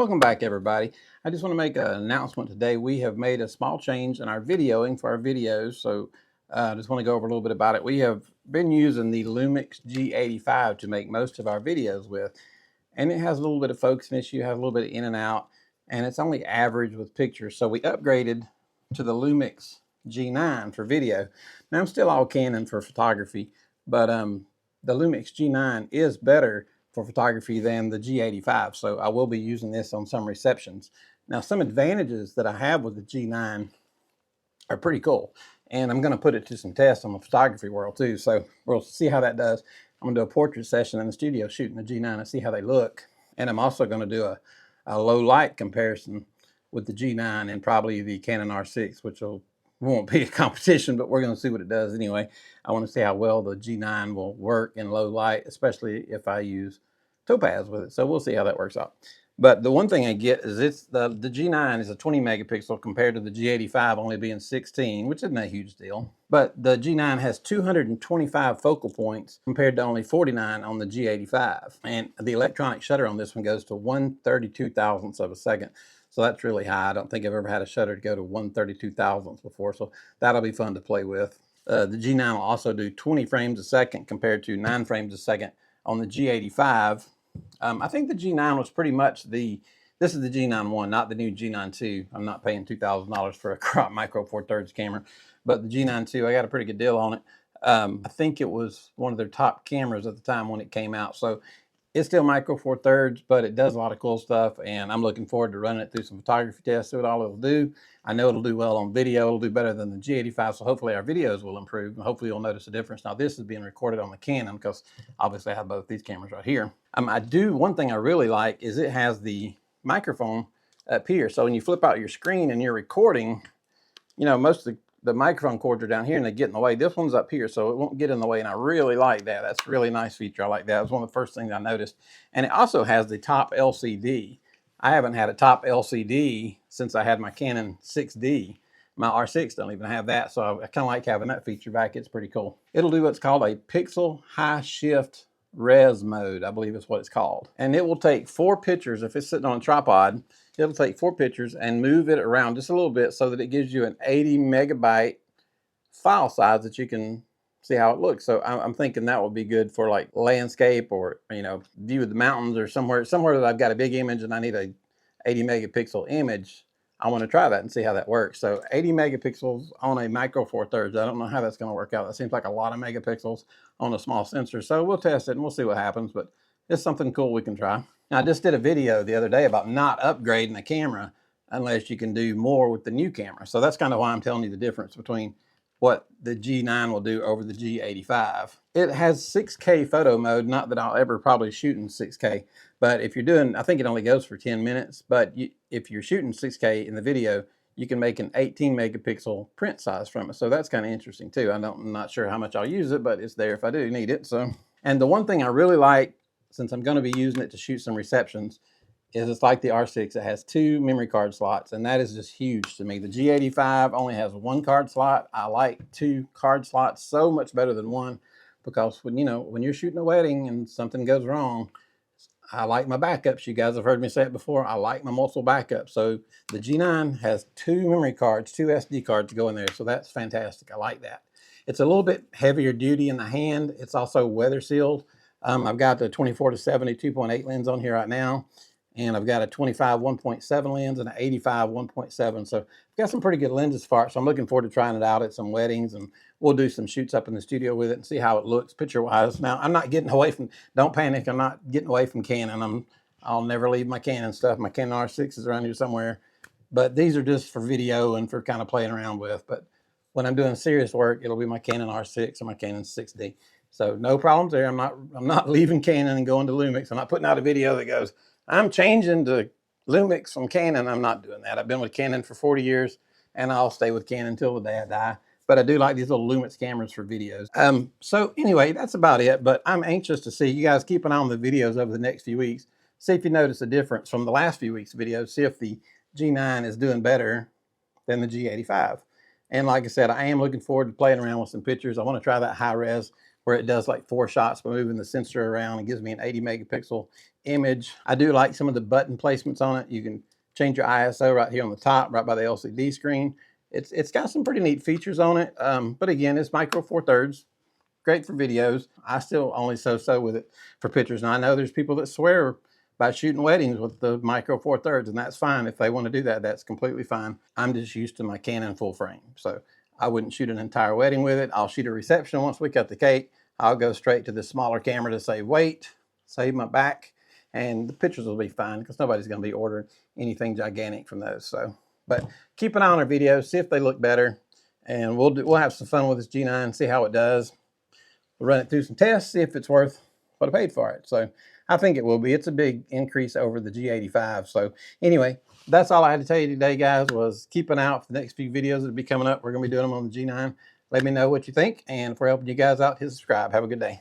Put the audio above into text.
Welcome back, everybody. I just want to make an announcement today. We have made a small change in our videoing for our videos, so I just want to go over a little bit about it. We have been using the Lumix G85 to make most of our videos with, and it has a little bit of focusing issue, has a little bit of in and out, and it's only average with pictures. So we upgraded to the Lumix G9 for video. Now I'm still all Canon for photography, but the Lumix G9 is better for photography than the G85, so I will be using this on some receptions. Now, some advantages that I have with the G9 are pretty cool, and I'm going to put it to some tests on the photography world too, so we'll see how that does. I'm going to do a portrait session in the studio shooting the G9 and see how they look, and I'm also going to do a low light comparison with the G9 and probably the Canon R6, which won't be a competition, but we're going to see what it does anyway. I want to see how well the G9 will work in low light, especially if I use topaz with it. So we'll see how that works out. But the one thing I get is the G9 is a 20 megapixel compared to the G85 only being 16, which isn't a huge deal. But the G9 has 225 focal points compared to only 49 on the G85. And the electronic shutter on this one goes to 1/32 thousandths of a second. So that's really high. I don't think I've ever had a shutter to go to 1/32 thousandths before, so that'll be fun to play with. The G9 will also do 20 frames a second compared to 9 frames a second on the G85. I think the G9 was pretty much this is the G9 1, not the new G9 2. I'm not paying $2,000 for a crop micro four thirds camera, but the G9 2, I got a pretty good deal on it. I think it was one of their top cameras at the time when it came out. So it's still micro four thirds, but it does a lot of cool stuff, and I'm looking forward to running it through some photography tests, see what all it'll do. I know it'll do well on video. It'll do better than the G85, so hopefully our videos will improve, and hopefully you'll notice a difference. Now, this is being recorded on the Canon because obviously I have both these cameras right here. One thing I really like is it has the microphone up here. So when you flip out your screen and you're recording, you know, most of the microphone cords are down here and they get in the way. This one's up here, so it won't get in the way, and I really like that. That's a really nice feature. I like that. It was one of the first things I noticed. And it also has the top LCD. I haven't had a top LCD since I had my Canon 6D. My R6 don't even have that, so I kind of like having that feature back. It's pretty cool. It'll do what's called a pixel high shift res mode, I believe is what it's called. And it will take 4 pictures if it's sitting on a tripod. It'll take 4 pictures and move it around just a little bit so that it gives you an 80 megabyte file size that you can see how it looks. So I'm thinking that will be good for like landscape or, you know, view of the mountains or somewhere that I've got a big image and I need a 80 megapixel image. I want to try that and see how that works. So 80 megapixels on a micro four thirds. I don't know how that's going to work out. That seems like a lot of megapixels on a small sensor. So we'll test it and we'll see what happens, but it's something cool we can try. Now, I just did a video the other day about not upgrading a camera unless you can do more with the new camera. So that's kind of why I'm telling you the difference between what the G9 will do over the G85. It has 6K photo mode, not that I'll ever probably shoot in 6K, but if you're doing, I think it only goes for 10 minutes, but if you're shooting 6K in the video, you can make an 18 megapixel print size from it. So that's kind of interesting too. I'm not sure how much I'll use it, but it's there if I do need it. So, and the one thing I really like, since I'm going to be using it to shoot some receptions, is it's like the R6. It has 2 memory card slots, and that is just huge to me. The G85 only has 1 card slot. I like 2 card slots so much better than 1, because when you're shooting a wedding and something goes wrong, I like my backups. You guys have heard me say it before. I like my multiple backups. So the G9 has 2 memory cards, 2 SD cards to go in there. So that's fantastic. I like that. It's a little bit heavier duty in the hand. It's also weather sealed. I've got the 24-70 2.8 lens on here right now. And I've got a 25 1.7 lens and an 85 1.7. So I've got some pretty good lenses for it. So I'm looking forward to trying it out at some weddings, and we'll do some shoots up in the studio with it and see how it looks picture-wise. Now, I'm not getting away from, don't panic, I'm not getting away from Canon. I'll never leave my Canon stuff. My Canon R6 is around here somewhere. But these are just for video and for kind of playing around with. But when I'm doing serious work, it'll be my Canon R6 or my Canon 6D. So no problems there. I'm not leaving Canon and going to Lumix. I'm not putting out a video that goes, I'm changing to Lumix from Canon. I'm not doing that. I've been with Canon for 40 years, and I'll stay with Canon until the day I die. But I do like these little Lumix cameras for videos. So anyway, that's about it. But I'm anxious to see. You guys keep an eye on the videos over the next few weeks. See if you notice a difference from the last few weeks' videos. See if the G9 is doing better than the G85. And like I said, I am looking forward to playing around with some pictures. I want to try that high res where it does like 4 shots by moving the sensor around and gives me an 80 megapixel image. I do like some of the button placements on it. You can change your ISO right here on the top, right by the LCD screen. It's got some pretty neat features on it. But again, it's micro four thirds. Great for videos. I still only so with it for pictures. And I know there's people that swear by shooting weddings with the micro four thirds, and that's fine. If they want to do that, that's completely fine. I'm just used to my Canon full frame. So I wouldn't shoot an entire wedding with it. I'll shoot a reception once we cut the cake. I'll go straight to the smaller camera to save weight, save my back, and the pictures will be fine because nobody's going to be ordering anything gigantic from those. So, but keep an eye on our videos, see if they look better, and we'll have some fun with this G9, see how it does. We'll run it through some tests, see if it's worth what I paid for it. So I think it will be. It's a big increase over the G85. So anyway, that's all I had to tell you today, guys, was keep an eye out for the next few videos that will be coming up. We're going to be doing them on the G9. Let me know what you think. And if we're helping you guys out, hit subscribe. Have a good day.